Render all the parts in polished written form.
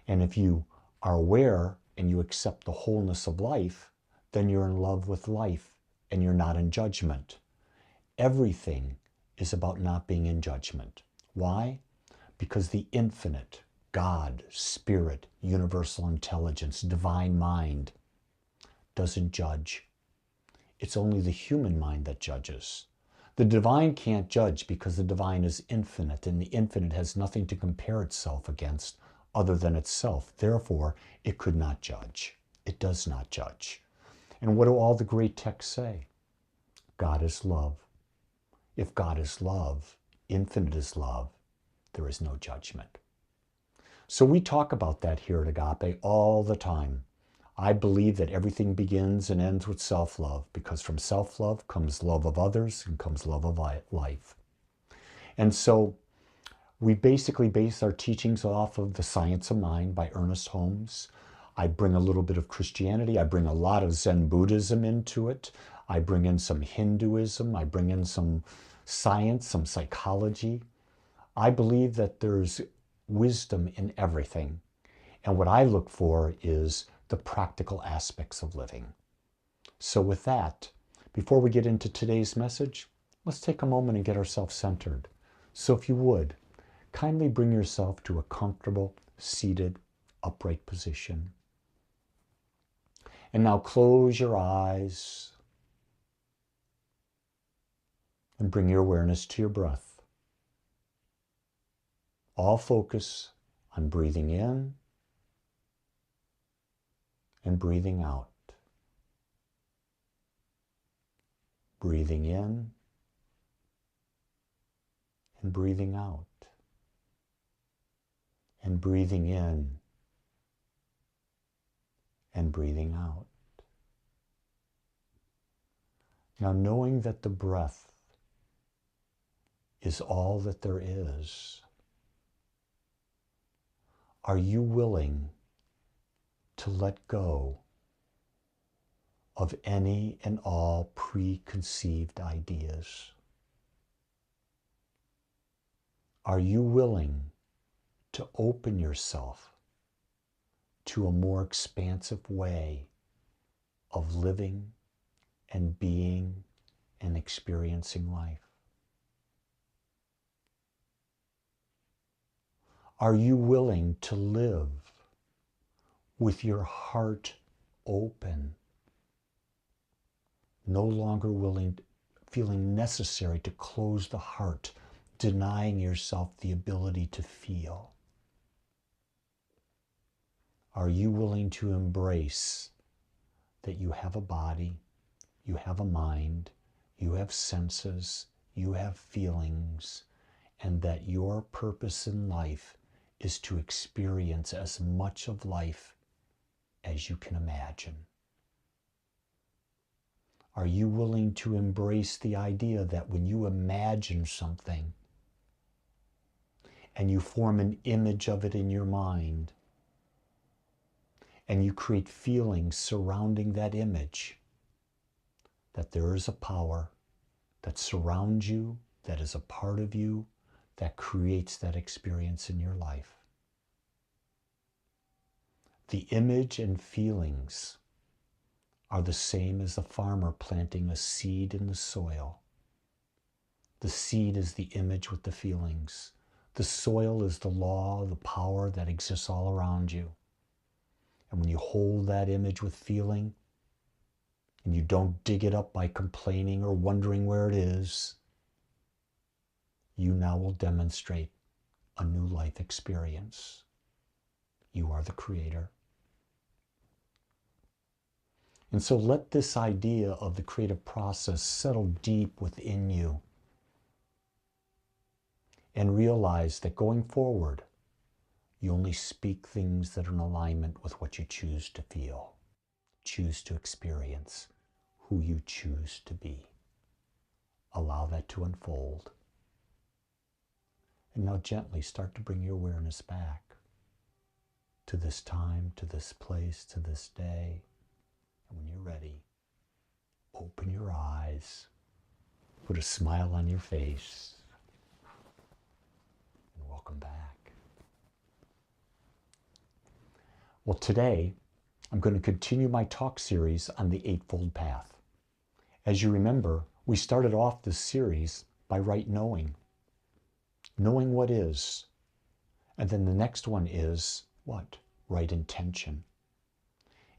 And if you are aware and you accept the wholeness of life, then you're in love with life and you're not in judgment. Everything is about not being in judgment. Why? Because the infinite, God, spirit, universal intelligence, divine mind, doesn't judge. It's only the human mind that judges. The divine can't judge because the divine is infinite, and the infinite has nothing to compare itself against other than itself. Therefore, it could not judge. It does not judge. And what do all the great texts say? God is love. If God is love, infinite is love, there is no judgment. So we talk about that here at Agape all the time. I believe that everything begins and ends with self-love, because from self-love comes love of others and comes love of life. And so we basically base our teachings off of The Science of Mind by Ernest Holmes. I bring a little bit of Christianity. I bring a lot of Zen Buddhism into it. I bring in some Hinduism. I bring in some science, some psychology. I believe that there's wisdom in everything. And what I look for is the practical aspects of living. So with that, before we get into today's message, let's take a moment and get ourselves centered. So if you would, kindly bring yourself to a comfortable, seated, upright position. And now close your eyes and bring your awareness to your breath. All focus on breathing in and breathing out. Breathing in and breathing out. And breathing in and breathing out. Now, knowing that the breath is all that there is, are you willing to let go of any and all preconceived ideas? Are you willing to open yourself to a more expansive way of living and being and experiencing life? Are you willing to live with your heart open, no longer feeling necessary to close the heart, denying yourself the ability to feel? Are you willing to embrace that you have a body, you have a mind, you have senses, you have feelings, and that your purpose in life is to experience as much of life as you can imagine? Are you willing to embrace the idea that when you imagine something and you form an image of it in your mind and you create feelings surrounding that image, that there is a power that surrounds you, that is a part of you, that creates that experience in your life? The image and feelings are the same as the farmer planting a seed in the soil. The seed is the image with the feelings. The soil is the law, the power that exists all around you. And when you hold that image with feeling, and you don't dig it up by complaining or wondering where it is, you now will demonstrate a new life experience. You are the creator. And so let this idea of the creative process settle deep within you, and realize that going forward, you only speak things that are in alignment with what you choose to feel, choose to experience, who you choose to be. Allow that to unfold. And now gently start to bring your awareness back to this time, to this place, to this day. And when you're ready, open your eyes, put a smile on your face, and welcome back. Well, today I'm going to continue my talk series on the Eightfold Path. As you remember, we started off this series by right knowing what is. And then the next one is what? Right intention.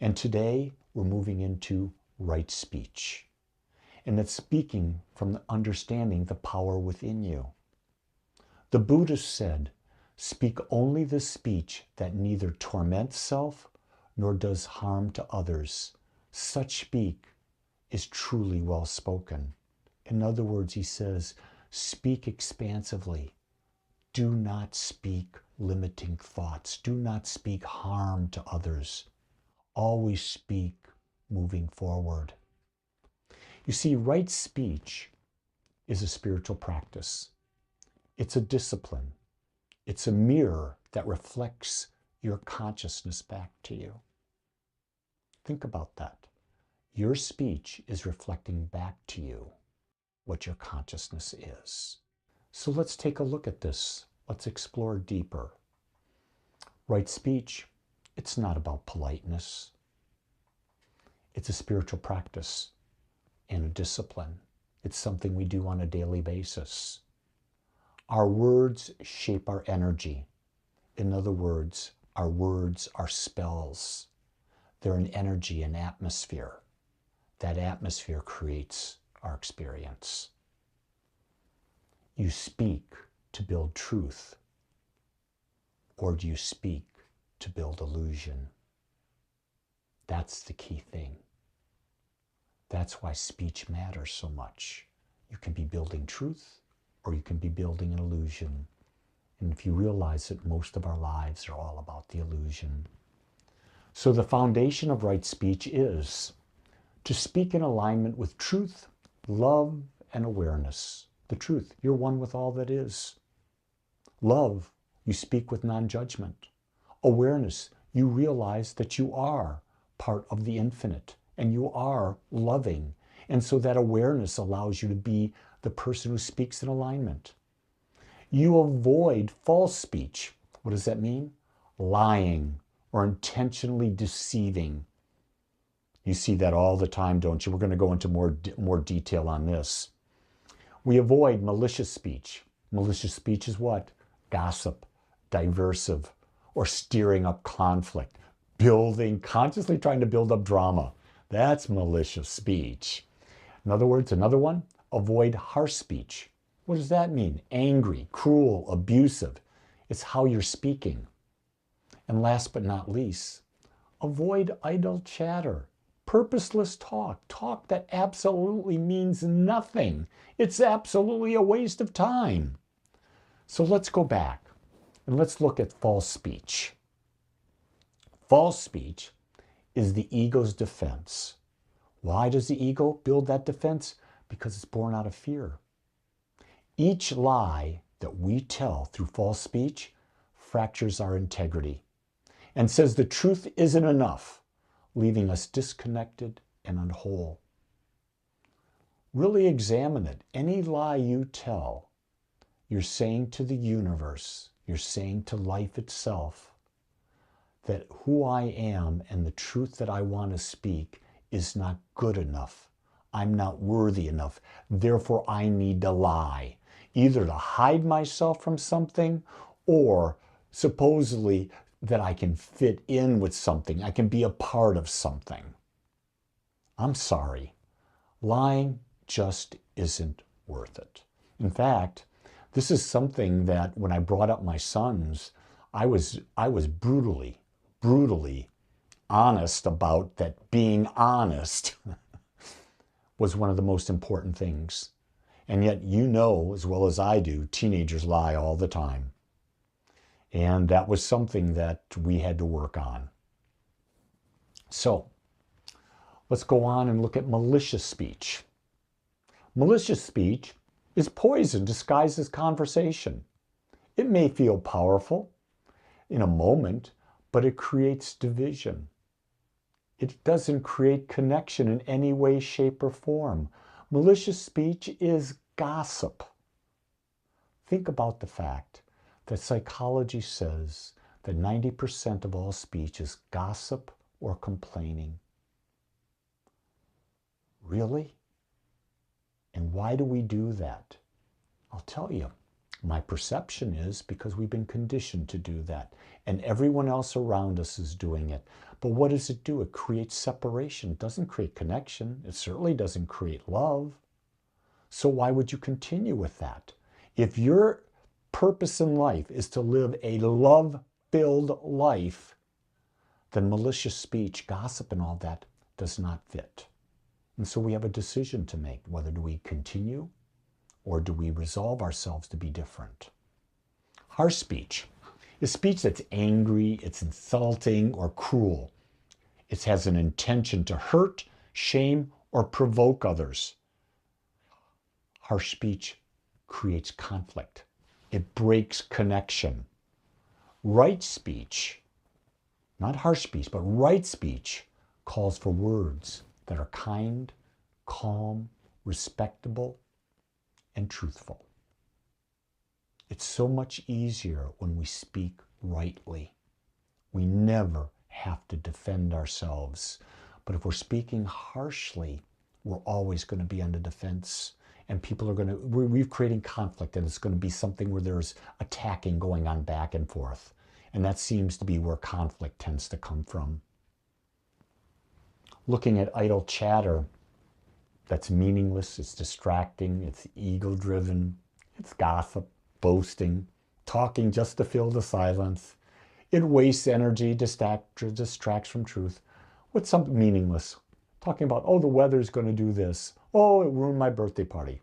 And today we're moving into right speech. And that's speaking from understanding the power within you. The Buddha said, speak only the speech that neither torments self nor does harm to others. Such speak is truly well spoken. In other words, he says, speak expansively. Do not speak limiting thoughts. Do not speak harm to others. Always speak moving forward. You see, right speech is a spiritual practice. It's a discipline. It's a mirror that reflects your consciousness back to you. Think about that. Your speech is reflecting back to you what your consciousness is. So let's take a look at this. Let's explore deeper. Right speech, it's not about politeness. It's a spiritual practice and a discipline. It's something we do on a daily basis. Our words shape our energy. In other words, our words are spells. They're an energy, an atmosphere. That atmosphere creates our experience. You speak to build truth, or do you speak to build illusion? That's the key thing. That's why speech matters so much. You can be building truth, or you can be building an illusion. And if you realize that most of our lives are all about the illusion. So the foundation of right speech is to speak in alignment with truth, love, and awareness. The truth, you're one with all that is. Love, you speak with non-judgment. Awareness, you realize that you are part of the infinite and you are loving. And so that awareness allows you to be the person who speaks in alignment. You avoid false speech. What does that mean? Lying or intentionally deceiving. You see that all the time, don't you? We're going to go into more detail on this. We avoid malicious speech. Malicious speech is what? Gossip, diversive, or stirring up conflict, consciously trying to build up drama. That's malicious speech. In other words, another one, avoid harsh speech. What does that mean? Angry, cruel, abusive. It's how you're speaking. And last but not least, avoid idle chatter. Purposeless talk that absolutely means nothing. It's absolutely a waste of time. So let's go back and let's look at false speech. False speech is the ego's defense. Why does the ego build that defense? Because it's born out of fear. Each lie that we tell through false speech fractures our integrity and says the truth isn't enough, leaving us disconnected and unwhole. Really examine it. Any lie you tell, you're saying to the universe, you're saying to life itself, that who I am and the truth that I want to speak is not good enough. I'm not worthy enough. Therefore, I need to lie, either to hide myself from something or supposedly that I can fit in with something. I can be a part of something. I'm sorry. Lying just isn't worth it. In fact, this is something that when I brought up my sons, I was brutally honest about that. Being honest was one of the most important things. And yet, you know as well as I do, teenagers lie all the time. And that was something that we had to work on. So let's go on and look at malicious speech. Malicious speech is poison disguised as conversation. It may feel powerful in a moment, but it creates division. It doesn't create connection in any way, shape, or form. Malicious speech is gossip. Think about the fact that psychology says that 90% of all speech is gossip or complaining. Really? And why do we do that? I'll tell you. My perception is because we've been conditioned to do that. And everyone else around us is doing it. But what does it do? It creates separation. It doesn't create connection. It certainly doesn't create love. So why would you continue with that? If your purpose in life is to live a love-filled life, then malicious speech, gossip, and all that does not fit. And so we have a decision to make. Whether do we continue or do we resolve ourselves to be different? Harsh speech is speech that's angry, it's insulting, or cruel. It has an intention to hurt, shame, or provoke others. Harsh speech creates conflict. It breaks connection. Right speech, not harsh speech, but right speech calls for words that are kind, calm, respectable, and truthful. It's so much easier when we speak rightly. We never have to defend ourselves. But if we're speaking harshly, we're always going to be on the defense. And people are going to, we're creating conflict, and it's going to be something where there's attacking going on back and forth. And that seems to be where conflict tends to come from. Looking at idle chatter, that's meaningless, it's distracting, it's ego-driven, it's gossip, boasting, talking just to fill the silence. It wastes energy, distracts from truth. What's something meaningless? Talking about, oh, the weather's going to do this. Oh, it ruined my birthday party.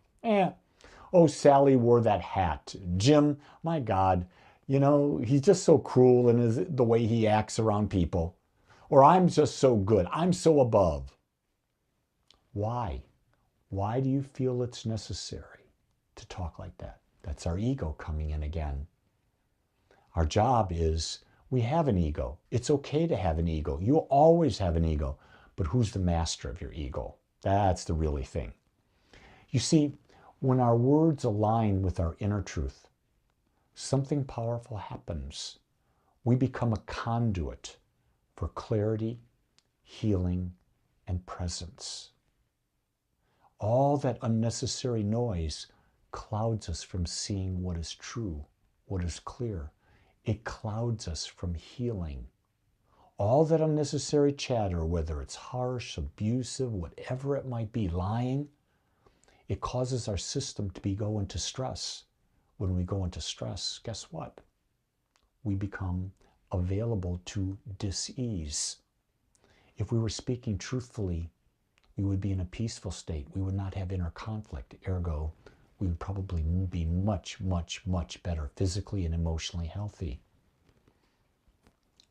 Oh, Sally wore that hat. Jim, my God, you know, he's just so cruel in the way he acts around people. Or I'm just so good. I'm so above. Why? Why do you feel it's necessary to talk like that? That's our ego coming in again. Our job is, we have an ego. It's okay to have an ego. You'll always have an ego. But who's the master of your ego? That's the really thing. You see, when our words align with our inner truth, something powerful happens. We become a conduit for clarity, healing, and presence. All that unnecessary noise clouds us from seeing what is true, what is clear. It clouds us from healing. All that unnecessary chatter, whether it's harsh, abusive, whatever it might be, lying, it causes our system to go into stress. When we go into stress, guess what? We become available to dis-ease. If we were speaking truthfully, we would be in a peaceful state. We would not have inner conflict. Ergo, we would probably be much, much, much better physically and emotionally healthy.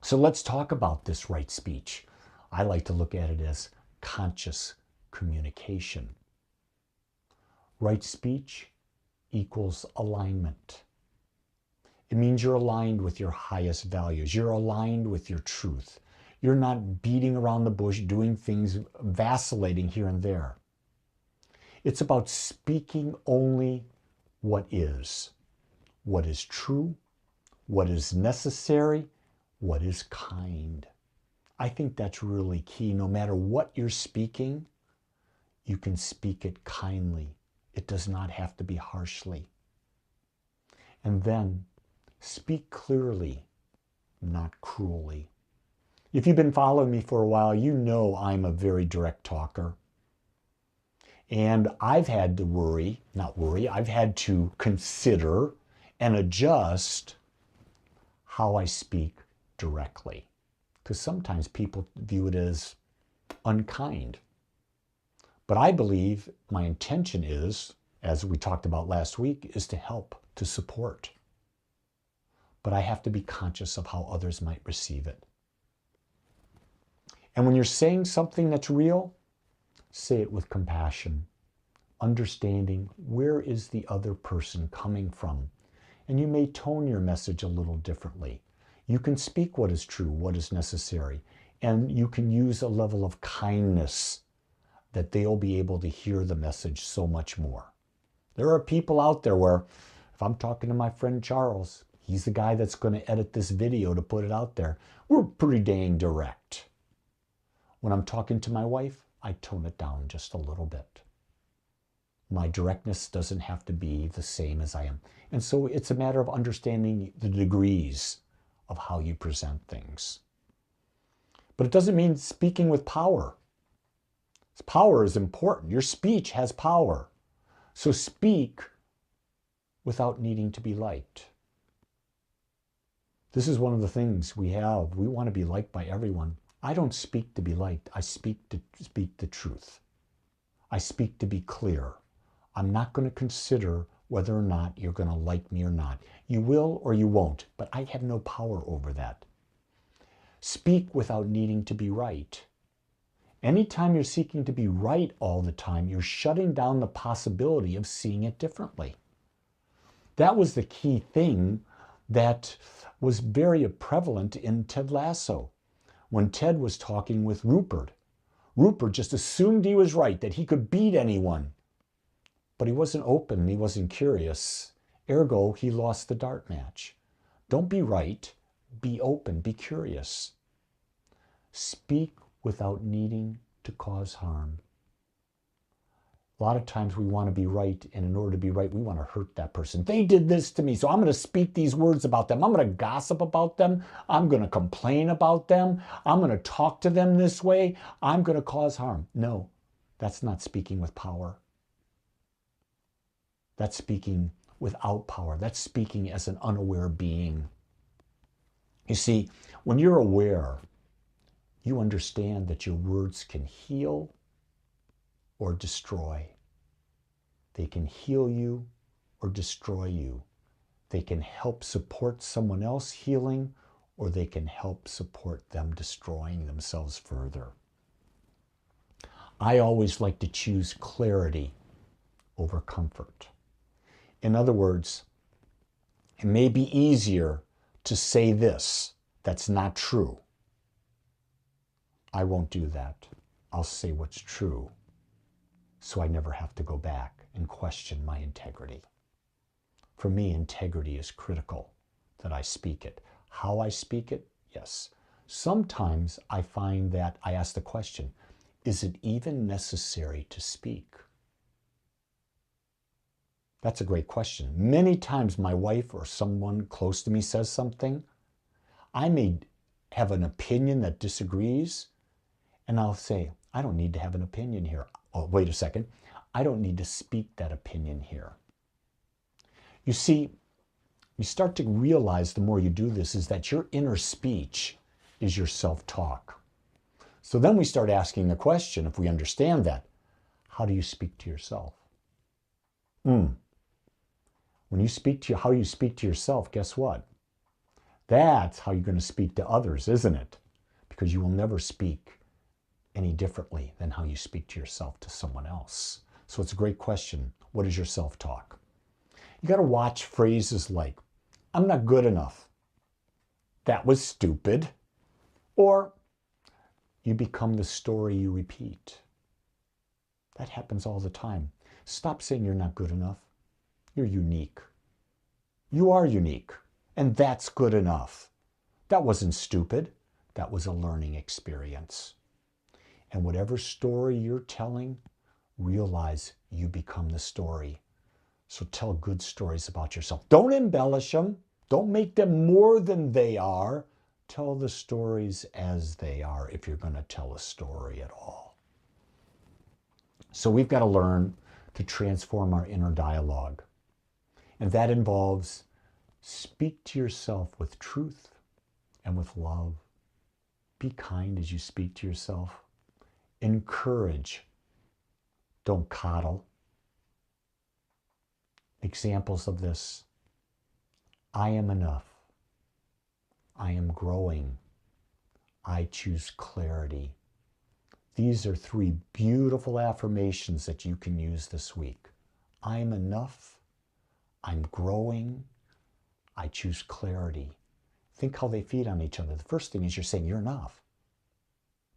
So let's talk about this right speech. I like to look at it as conscious communication. Right speech equals alignment. It means you're aligned with your highest values. You're aligned with your truth. You're not beating around the bush, doing things, vacillating here and there. It's about speaking only what is true, what is necessary, what is kind. I think that's really key. No matter what you're speaking, you can speak it kindly. It does not have to be harshly. And then speak clearly, not cruelly. If you've been following me for a while, you know I'm a very direct talker. And I've had to I've had to consider and adjust how I speak directly. Because sometimes people view it as unkind. But I believe my intention is, as we talked about last week, is to help, to support. But I have to be conscious of how others might receive it. And when you're saying something that's real, say it with compassion, understanding where is the other person coming from. And you may tone your message a little differently. You can speak what is true, what is necessary, and you can use a level of kindness that they'll be able to hear the message so much more. There are people out there where, if I'm talking to my friend Charles, He's the guy that's going to edit this video to put it out there. We're pretty dang direct. When I'm talking to my wife, I tone it down just a little bit. My directness doesn't have to be the same as I am. And so it's a matter of understanding the degrees of how you present things. But it doesn't mean speaking with power. Power is important. Your speech has power. So speak without needing to be liked. This is one of the things we have. We want to be liked by everyone. I don't speak to be liked. I speak to speak the truth. I speak to be clear. I'm not going to consider whether or not you're going to like me or not. You will or you won't, but I have no power over that. Speak without needing to be right. Anytime you're seeking to be right all the time, you're shutting down the possibility of seeing it differently. That was the key thing that was very prevalent in Ted Lasso. When Ted was talking with Rupert, Rupert just assumed he was right, that he could beat anyone. But he wasn't open, he wasn't curious. Ergo, he lost the dart match. Don't be right, be open, be curious. Speak without needing to cause harm. A lot of times we want to be right, and in order to be right, we want to hurt that person. They did this to me, so I'm going to speak these words about them. I'm going to gossip about them. I'm going to complain about them. I'm going to talk to them this way. I'm going to cause harm. No, that's not speaking with power. That's speaking without power. That's speaking as an unaware being. You see, when you're aware, you understand that your words can heal or destroy. They can heal you or destroy you. They can help support someone else healing, or they can help support them destroying themselves further. I always like to choose clarity over comfort. In other words, it may be easier to say this that's not true. I won't do that. I'll say what's true, so I never have to go back and question my integrity. For me, integrity is critical, that I speak it. How I speak it, yes. Sometimes I find that I ask the question, is it even necessary to speak? That's a great question. Many times my wife or someone close to me says something, I may have an opinion that disagrees, and I'll say, I don't need to have an opinion here. Oh, wait a second. I don't need to speak that opinion here. You see, you start to realize the more you do this is that your inner speech is your self-talk. So then we start asking the question, if we understand that, how do you speak to yourself? When you speak to how you speak to yourself, guess what? That's how you're going to speak to others, isn't it? Because you will never speak any differently than how you speak to yourself to someone else. So it's a great question. What is your self-talk? You got to watch phrases like, I'm not good enough. That was stupid. Or you become the story you repeat. That happens all the time. Stop saying you're not good enough. You're unique. You are unique. And that's good enough. That wasn't stupid. That was a learning experience. And whatever story you're telling, realize you become the story. So tell good stories about yourself. Don't embellish them. Don't make them more than they are. Tell the stories as they are if you're going to tell a story at all. So we've got to learn to transform our inner dialogue. And that involves speak to yourself with truth and with love. Be kind as you speak to yourself. Encourage. Don't coddle. Examples of this. I am enough. I am growing. I choose clarity. These are 3 beautiful affirmations that you can use this week. I am enough. I'm growing. I choose clarity. Think how they feed on each other. The first thing is you're saying you're enough.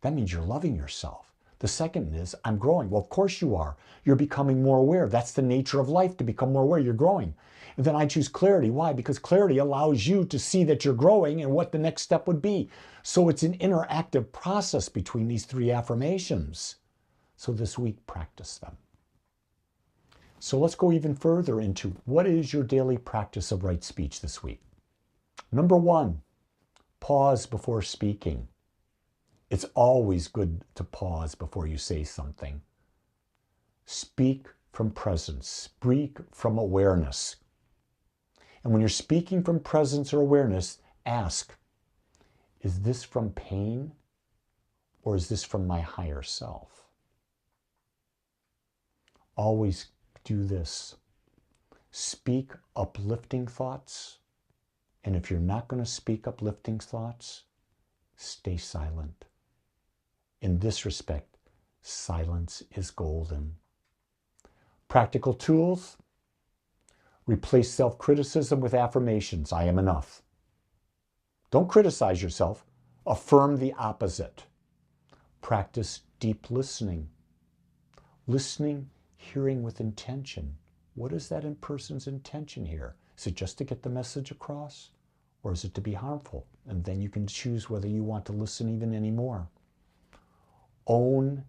That means you're loving yourself. The second is, I'm growing. Well, of course you are. You're becoming more aware. That's the nature of life, to become more aware. You're growing. And then I choose clarity. Why? Because clarity allows you to see that you're growing and what the next step would be. So it's an interactive process between these three affirmations. So this week, practice them. So let's go even further into what is your daily practice of right speech this week. Number one, pause before speaking. It's always good to pause before you say something. Speak from presence. Speak from awareness. And when you're speaking from presence or awareness, ask, is this from pain or is this from my higher self? Always do this. Speak uplifting thoughts. And if you're not going to speak uplifting thoughts, stay silent. In this respect, silence is golden. Practical tools. Replace self-criticism with affirmations. I am enough. Don't criticize yourself. Affirm the opposite. Practice deep listening. Listening, hearing with intention. What is that person's intention here? Is it just to get the message across? Or is it to be harmful? And then you can choose whether you want to listen even anymore. Own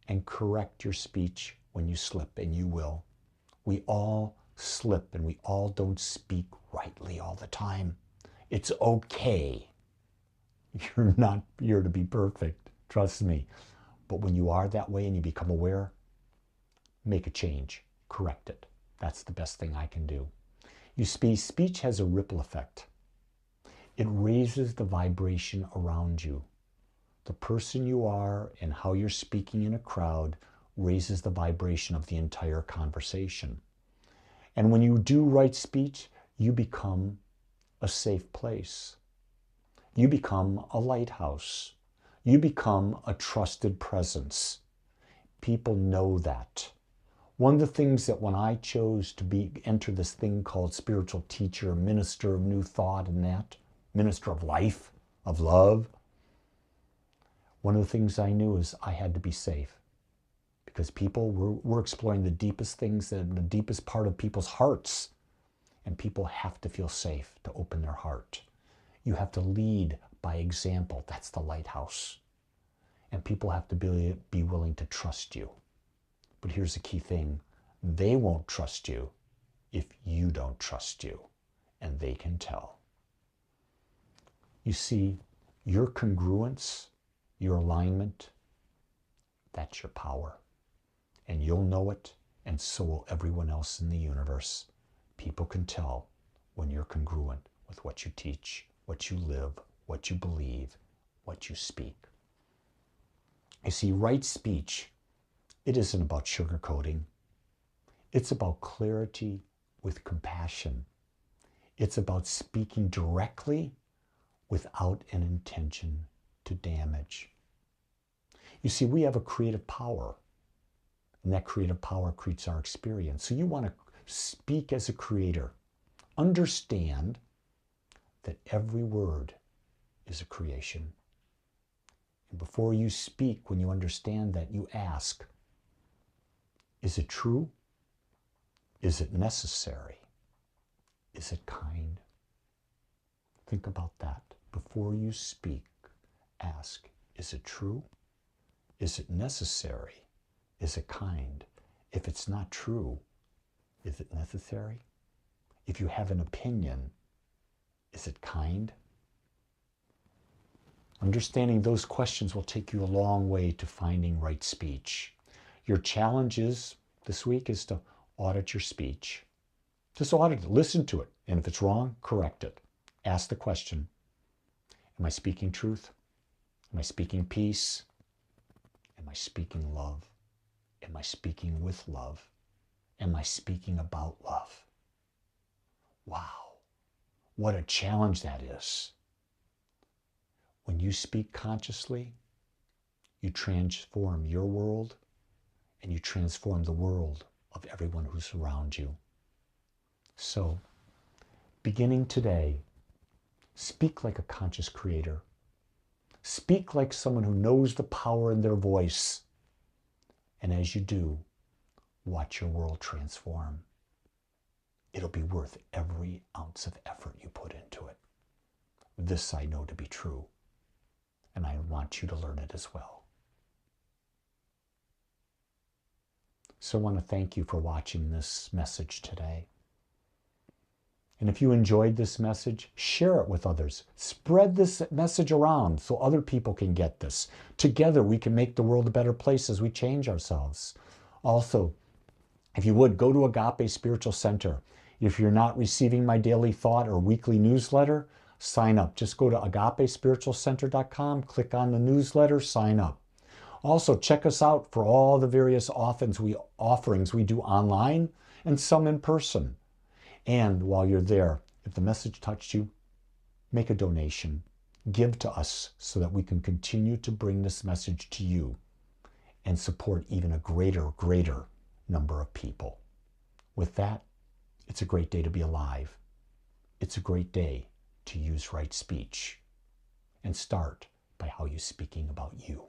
and correct your speech when you slip, and you will. We all slip and we all don't speak rightly all the time. It's okay. You're not here to be perfect, trust me. But when you are that way and you become aware, make a change, correct it. That's the best thing I can do. You see, speech has a ripple effect. It raises the vibration around you. The person you are and how you're speaking in a crowd raises the vibration of the entire conversation. And when you do right speech, you become a safe place. You become a lighthouse. You become a trusted presence. People know that. One of the things that when I chose to enter this thing called spiritual teacher, minister of new thought and that, minister of life, of love, one of the things I knew is I had to be safe. Because people were exploring the deepest things and the deepest part of people's hearts. And people have to feel safe to open their heart. You have to lead by example. That's the lighthouse. And people have to be willing to trust you. But here's the key thing. They won't trust you if you don't trust you. And they can tell. You see, your congruence, your alignment, that's your power. And you'll know it, and so will everyone else in the universe. People can tell when you're congruent with what you teach, what you live, what you believe, what you speak. You see, right speech, it isn't about sugarcoating. It's about clarity with compassion. It's about speaking directly without an intention to damage. You see, we have a creative power. And that creative power creates our experience. So you want to speak as a creator. Understand that every word is a creation. And before you speak, when you understand that, you ask, is it true? Is it necessary? Is it kind? Think about that. Before you speak, ask, is it true? Is it necessary? Is it kind? If it's not true, is it necessary? If you have an opinion, is it kind? Understanding those questions will take you a long way to finding right speech. Your challenge this week is to audit your speech. Just audit it, listen to it, and if it's wrong, correct it. Ask the question, am I speaking truth? Am I speaking peace? Am I speaking love? Am I speaking with love? Am I speaking about love? Wow, what a challenge that is. When you speak consciously, you transform your world and you transform the world of everyone who's around you. So, beginning today, speak like a conscious creator. Speak like someone who knows the power in their voice And as you do, watch your world transform. It'll be worth every ounce of effort you put into it. This I know to be true, and I want you to learn it as well. So I want to thank you for watching this message today. And if you enjoyed this message, share it with others. Spread this message around so other people can get this. Together we can make the world a better place as we change ourselves. Also, if you would, go to Agape Spiritual Center. If you're not receiving my daily thought or weekly newsletter, sign up. Just go to agapespiritualcenter.com, click on the newsletter, sign up. Also, check us out for all the various offerings we do online and some in person. And while you're there, if the message touched you, make a donation. Give to us so that we can continue to bring this message to you and support even a greater number of people. With that, it's a great day to be alive. It's a great day to use right speech. And start by how you're speaking about you.